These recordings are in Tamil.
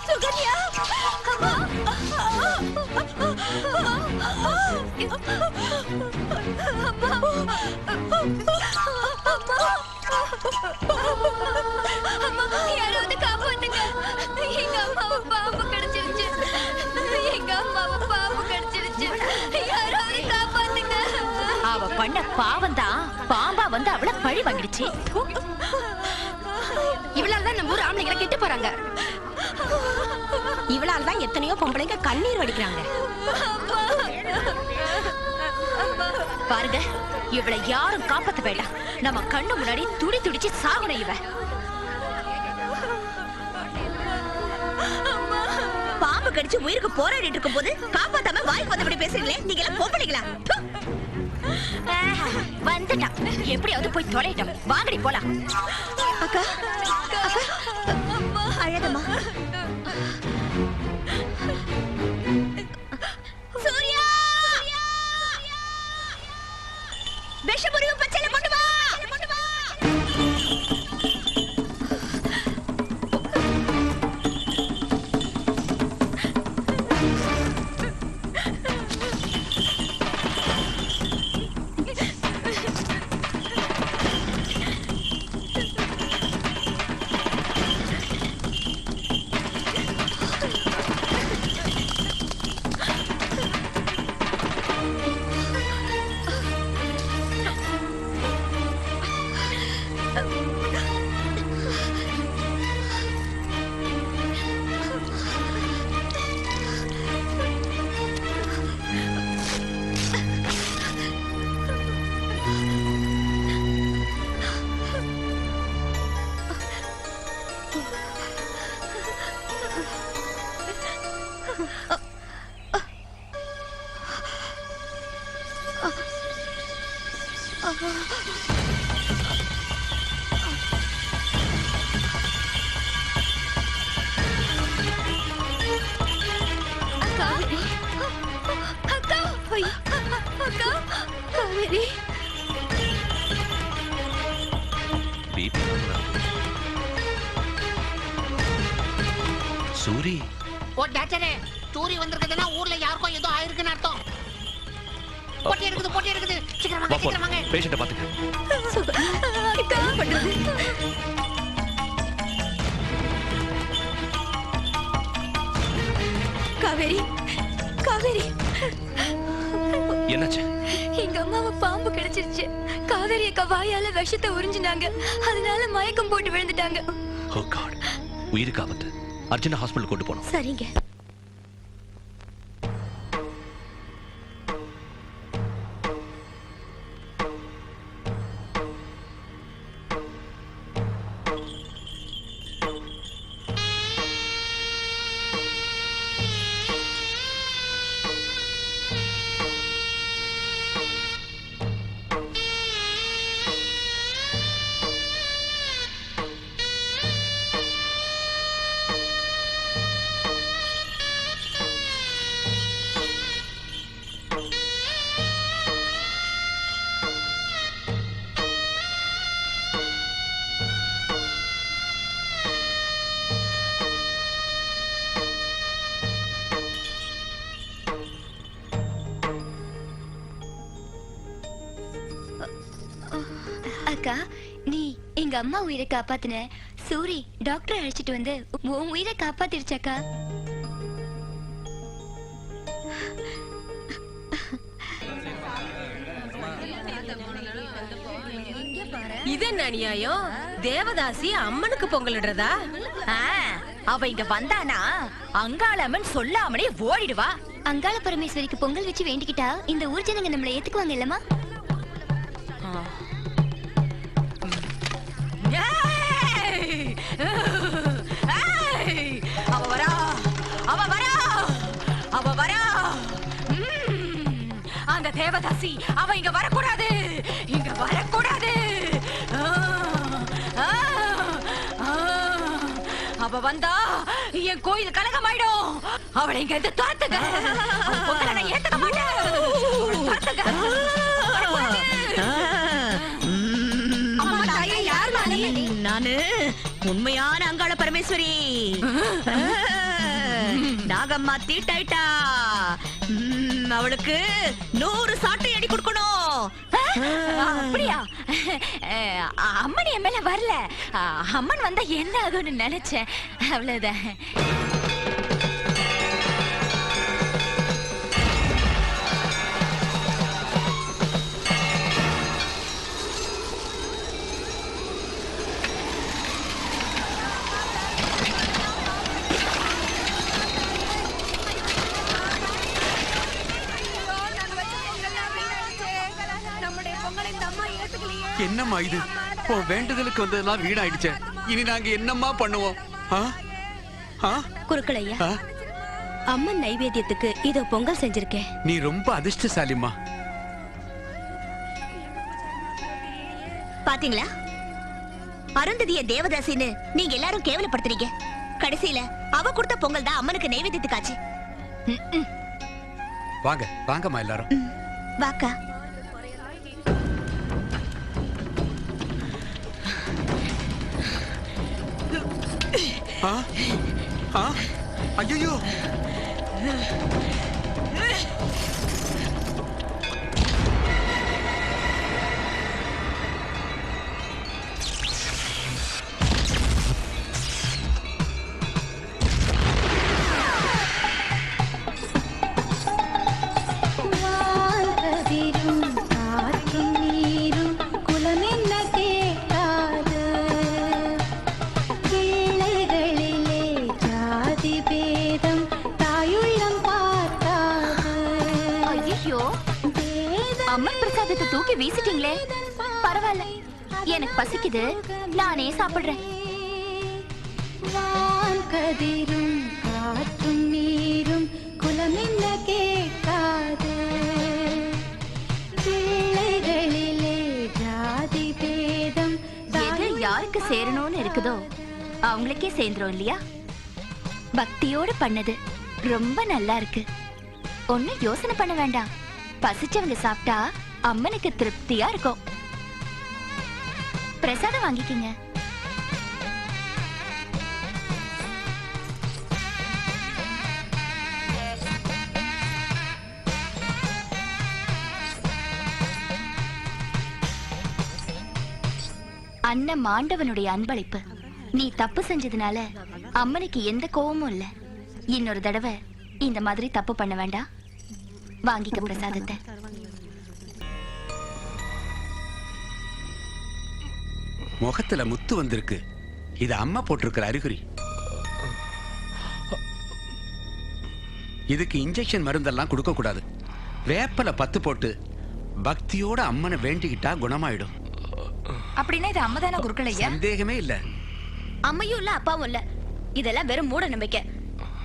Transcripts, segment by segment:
சுகன்யா, அம்மா, யாராவது காப்பாத்துங்க. எங்க அம்மாவை பாம்பு கடிச்சிருச்சு. எங்க அம்மாவை பாம்பு கடிச்சிருச்சு. யாராவது காப்பாத்துங்க. அவ பண்ண பாவம்தான் பாம்பா வந்து அவளை பழி வாங்கிடுச்சு. இவளால தான் நம்ம ஊர் ஆம்பளைங்களை கெட்டு போறாங்க. இவளால தான் எத்தனையோ பொம்பளைங்க கண்ணீர் வடிக்கிறாங்க. பாருங்க, இவளை யாரும் காப்பாத்த வேண்டாம். நம்ம கண்ணு முன்னாடி துடி துடிச்சு சாகணும். இவ பாம்பு கடிச்சு உயிருக்கு போராடிட்டு இருக்கும் போது காப்பாத்தாம வாய்க்கு வந்தபடி பேசுறீங்களே, நீங்க எல்லாம் பொம்பளைங்களா? வந்துட்டான், எப்படியாவது போய் தொலைட்டோம். வாங்கடி போலாம். அக்கா, அக்கா, அழகம்மா. சூர்யா, விஷமுறிவு பச்சையில கொண்டு வா. சூரி, ஓ டாக்டரே, சூரி வந்திருக்குதுன்னா ஊர்ல யாருக்கும் ஏதோ ஆயிருக்குன்னு அர்த்தம். போட்டி இருக்குது. சீக்கிரம் வாங்க. பேஷண்ட பாத்துக்க. காவேரி, காவேரி, என்னாச்சு? எங்க அம்மாவை பாம்பு கிடைச்சிருச்சு. காவேரி அக்கா வாயால விஷத்தை உறிஞ்சினாங்க. அதனால மயக்கம் போட்டு விழுந்துட்டாங்க. ஓ காட், உயிருக்கு ஆபத்து. அர்ஜுனா ஹாஸ்பிடல் கொண்டு போனோம். சரிங்க. அக்கா, நீ எங்க அம்மா உயிரை காப்பாத்தின. சூரி டாக்டர் அழைச்சிட்டு வந்து உன் உயிரை காப்பாத்திருச்சாக்கா. இது என்ன அநியாயம்? தேவதாசி அம்மனுக்கு பொங்கலிடுறதா? அவ இங்க வந்தானா அங்காளம்மன் சொல்லாமலே ஓடிடுவா. அங்காள பரமேஸ்வரிக்கு பொங்கல் வச்சு வேண்டிக்கிட்டா இந்த ஊர் ஜனங்க நம்மளை ஏத்துக்குவாங்க இல்லம்மா? அவ வரா. அந்த தேவதாசி அவ இங்க வரக்கூடாது. அவ வந்தா என் கோயில் கலகமாயிடும். அவளை இங்க இருந்து துரத்துங்க. நான் ஏத்துக்க மாட்டேன். உண்மையான அங்காள பரமேஸ்வரி நாகம்மா தீட்டாயிட்டா. அவளுக்கு 100 சாட்டை அடி கொடுக்கணும். அப்படியா? அம்மன் என் மேல வரல. அம்மன் வந்தா என்ன ஆகும்னு நினைச்சேன், அவ்வளவுதான். என்னம்மா இது? உன் வேண்டுதலுக்கு வந்ததெல்லாம் வீணாயிடுச்சே. இனி நாங்க என்னம்மா பண்ணுவோம்? குருக்களையா, அம்மன் நைவேத்தியத்துக்கு இதோ பொங்கல் செஞ்சிருக்கேன். நீ ரொம்ப அதிர்ஷ்டசாலிம்மா. பாத்தீங்களா, அருந்ததிய தேவதாசின்னு நீங்க எல்லாரும் கேவலப்படுத்துறீங்க. கடைசியில அவ கொடுத்த பொங்கல் தான் அம்மனுக்கு நைவேத்தியத்துக்காச்சு. வாங்க வாங்கம்மா எல்லாரும். வாக்கா. ஐயோ, அம்மன் பிரசாதத்தை தூக்கி வீசிட்டீங்களே. பரவாயில்ல, எனக்கு பசிக்குது, நானே சாப்பிடுறேன். கதிரும் காற்றும் நீரும் குலம் என்ன கேட்காது. பிள்ளைகளிலே ஜாதி பேதம் எது யாருக்கு சேரணும்னு இருக்குதோ அவங்களுக்கே சேர்ந்துரும் இல்லையா? பக்தியோட பண்ணது ரொம்ப நல்லா இருக்கு. ஒன்னும் யோசனை பண்ண வேண்டாம். பசிச்சவங்க சாப்பிட்டா அம்மனுக்கு திருப்தியா இருக்கும். பிரசாதம் வாங்கிக்கங்க. அண்ணன் மாண்டவனுடைய அன்பளிப்பு. நீ தப்பு செஞ்சதுனால அம்மனுக்கு எந்த கோவமும் இல்ல. இன்னொரு தடவை இந்த மாதிரி தப்பு பண்ண வேண்டாம். வாங்கிக்க பிரசாதத்தை. முகத்துல முத்து வந்திருக்கு. இது அம்மா போட்டிருக்கிற அறிகுறி. இதுக்கு இன்ஜெக்ஷன் மருந்தெல்லாம் கொடுக்க கூடாது. வேப்பல 10 போட்டு பக்தியோட அம்மனை வேண்டிக்கிட்டா குணமாயிடும். அப்படின்னா இது அம்மதான குருக்களையா? சந்தேகமே இல்ல. அம்மையும் இல்ல, அப்பாவும் இல்ல. இதெல்லாம் வெறும் மூட நம்பிக்கை.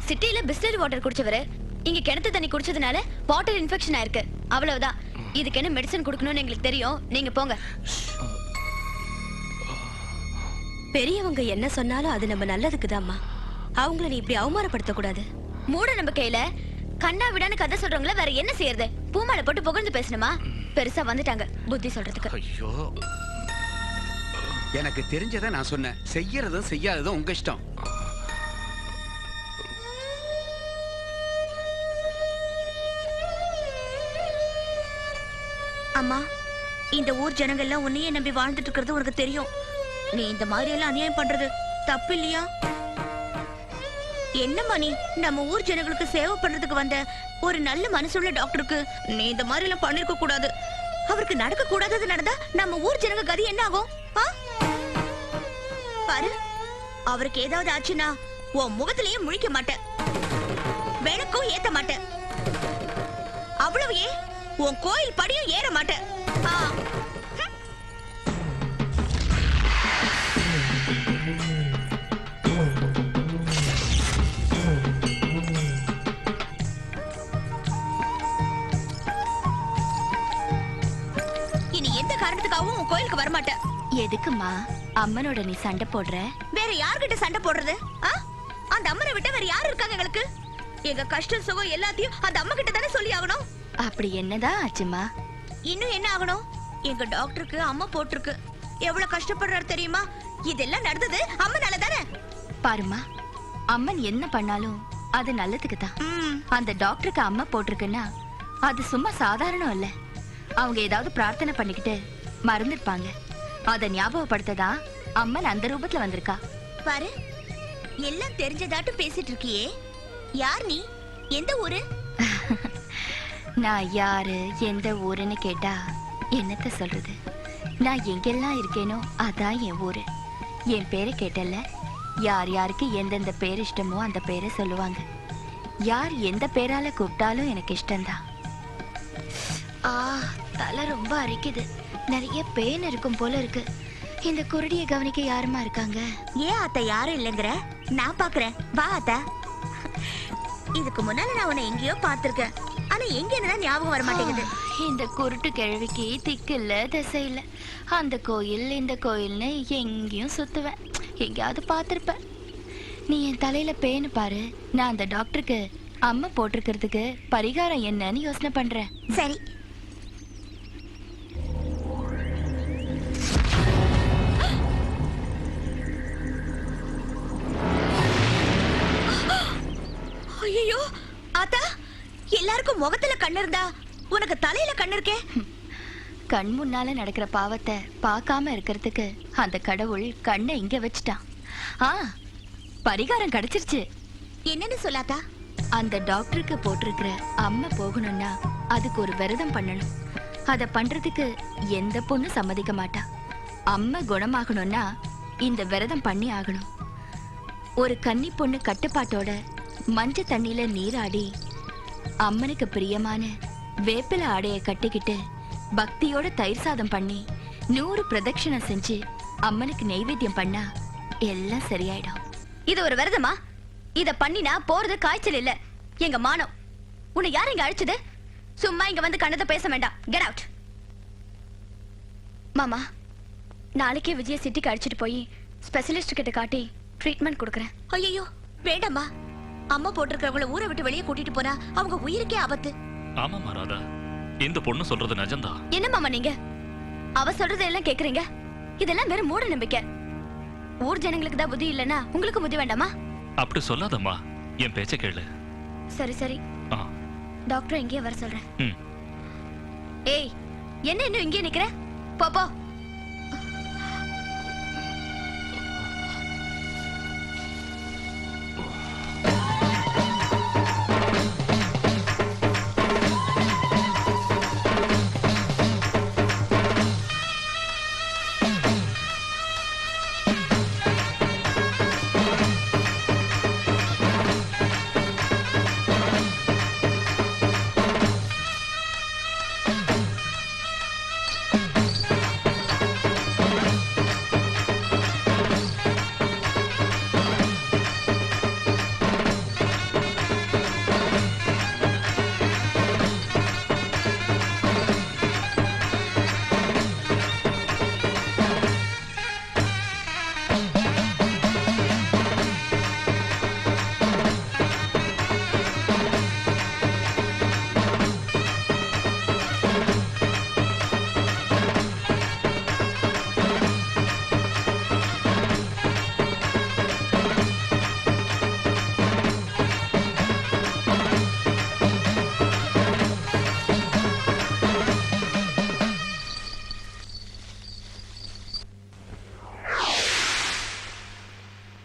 சிட்டில பிஸ்லரி வாட்டர் குடிச்சவரு இங்க கிணத்து தண்ணி குடிச்சதுனால வாட்டர் இன்ஃபெக்ஷன் ஆயிருக்கு. அவ்வளவுதான். இதுக்கு என்ன மெடிசன் கொடுக்கணும்னு எங்களுக்கு தெரியும். நீங்க போங்க. பெரியவங்க என்ன சொன்னாலும் அது நம்ம நல்லதுக்குதாம்மா. அவங்கள நீ இப்படி அவமானப்படுத்த கூடாது. மூட நம்பிக்கையில கண்ணா விடான்னு கதை சொல்றவங்கள வேற என்ன செய்யறது? பூமாலை போட்டு புகழ்ந்து பேசணுமா? பெருசா வந்துட்டாங்க புத்தி சொல்றதுக்கு. ஐயோ, எனக்கு தெரிஞ்சதை நான் சொன்னேன். செய்யறதும் செய்யாததும் உங்க இஷ்டம். அம்மா, இந்த ஊர் ஜனங்கள்லாம் உன்னையே நம்பி வாழ்ந்துட்டு இருக்கிறது உனக்கு தெரியும். நீ இந்த மாதிரி எல்லாம் அநியாயம் பண்றது தப்பு இல்லையா? என்னம்மா நீ நம்ம ஊர் ஜனங்களுக்கு சேவை பண்றதுக்கு வந்த ஒரு நல்ல மனசுள்ள டாக்டருக்கு நீ இந்த மாதிரி எல்லாம் பண்ணிருக்க கூடாது. அவருக்கு நடக்க கூடாதது நடந்தா நம்ம ஊர் ஜனங்க கதி என்ன ஆகும்? பாரு, அவருக்கு ஏதாவது ஆச்சுன்னா உன் முகத்திலேயே முழிக்க மாட்டேன், விளக்கும் ஏத்த மாட்டேன். அவ்வளவு ஏன் உன் கோயில் படியும் ஏற மாட்டேன். இனி எந்த காரணத்துக்காகவும் உன் கோயிலுக்கு வரமாட்டேன். எதுக்குமா அம்மனோட நீ சண்டை போடுற? வேற யார்கிட்ட சண்டை போடுறது? அந்த அம்மனை விட்ட வேற யாரு இருக்காங்க எங்களுக்கு? எங்க கஷ்டம் சுகம் எல்லாத்தையும் அந்த அம்மா கிட்ட தானே சொல்லி ஆகணும். அப்படி என்னதான் ஆச்சுமா? இன்னும் என்ன ஆகணும்? எங்க டாக்டருக்கு அம்மா போட்டிருக்கு. எவ்வளவு கஷ்டப்படுறாரு தெரியுமா? இதெல்லாம் நடந்தது அம்மனால தானே. பாருமா, அம்மன் என்ன பண்ணாலும் அது நல்லதுக்கு தான். அந்த டாக்டருக்கு அம்மா போட்டிருக்குன்னா அது சும்மா சாதாரணம் இல்ல. அவங்க ஏதாவது பிரார்த்தனை பண்ணிக்கிட்டு மறந்துருப்பாங்க. அத ஞாபகப்படுத்ததா அம்மன் அந்த ரூபத்துல வந்திருக்கா. பாரு, எல்லாம் தெரிஞ்சதாட்டு பேசிட்டு இருக்கியே. யார் நீ? எந்த ஊரு? நான் யாரு, எந்த ஊருன்னு கேட்டா என்னத்த சொல்றது? நான் எங்கெல்லாம் இருக்கேனோ அதான் என் ஊரு. என் பேரை கேட்டல, யார் யாருக்கு எந்தெந்த பேர் இஷ்டமோ அந்த பேரை சொல்லுவாங்க. யார் எந்த பேரால கூப்பிட்டாலும் எனக்கு இஷ்டம்தான். தலை ரொம்ப அரிக்குது. நிறைய பேன் இருக்கும் போல இருக்கு. இந்த குருடியை கவனிக்க யாருமா இருக்காங்க? ஏன் அத்தை யாரும் இல்லைங்கிற? நான் பாக்குறேன், வா அத்தை. இதுக்கு முன்னால நான் உன்னை எங்கேயோ பார்த்திருக்கேன். ஆனா எங்க என்னதான் ஞாபகம் வர மாட்டேங்குது. இந்த குருட்டு கிழவிக்கு திக்கு இல்ல, திசை இல்ல. அந்த கோயில் இந்த கோயில்னு எங்கேயும் சுத்துவேன். எங்கேயாவது பார்த்திருப்பேன். நீ என் தலையில பேனு பாரு. நான் அந்த டாக்டருக்கு அம்மா போட்டிருக்கிறதுக்கு பரிகாரம் என்னன்னு யோசனை பண்றேன். சரி. ஐயோ ஆத்தா, எல்லாருக்கும் முகத்துல கண்ணு இருந்தா உனக்கு தலையில கண்ணு இருக்கே. கண் முன்னால நடக்கிற பாவத்தை பார்க்காம இருக்கிறதுக்கு அந்த கடவுள் கண்ணை இங்க வச்சுட்டான். பரிகாரம் கிடைச்சிருச்சு. என்னன்னு சொல்லாத்தா? அந்த டாக்டருக்கு போட்டிருக்கிற அம்மா போகணும்னா அதுக்கு ஒரு விரதம் பண்ணணும். அத பண்றதுக்கு எந்த பொண்ணு சம்மதிக்க மாட்டா. அம்மா குணமாகணும்னா இந்த விரதம் பண்ணி ஆகணும். ஒரு கன்னி பொண்ணு கட்டுப்பாட்டோட மஞ்ச தண்ணியில நீராடி அம்மனுக்கு பிரியமான வேப்பில ஆடைய கட்டிக்கிட்டு பக்தியோட தயிர் சாதம் பண்ணி 100 பிரதட்சணம் செஞ்சு அம்மனுக்கு நெய்வேத்தியம் பண்ணா எல்லாம் சரியாயிடும். இது ஒரு விரதமா? இத பண்ணினா போறது காய்ச்சல் இல்ல, எங்க மானம். உன்னை யார் இங்க அழைச்சது? சும்மா இங்க வந்து கண்ணத்தை பேச வேண்டாம். Get out. மாமா, நாளைக்கே விஜய சிட்டிக்கு அழைச்சிட்டு போய் ஸ்பெஷலிஸ்ட் கிட்ட காட்டி ட்ரீட்மெண்ட் கொடுக்கறேன். ஐயோ வேண்டாமா. அம்மா போட்டிருக்கிறவங்கள ஊரை விட்டு வெளியே கூட்டிட்டு போனா அவங்க உயிருக்கே ஆபத்து. ஆமாமா ராதா, இந்த பொண்ணு சொல்றது நிஜம்தான். என்ன மாமா நீங்க அவ சொல்றதை எல்லாம் கேக்குறீங்க? இதெல்லாம் வெறும் மூட நம்பிக்கை. ஊர் ஜனங்களுக்கு தான் புத்தி இல்லனா உங்களுக்கு புத்தி வேண்டாமா? அப்படி சொல்லாதம்மா, என் பேச்ச கேளு. சரி சரி, டாக்டர் இங்கே வர சொல்றேன். ஏய், என்ன இன்னும் இங்கே நிக்கிற? போ போ.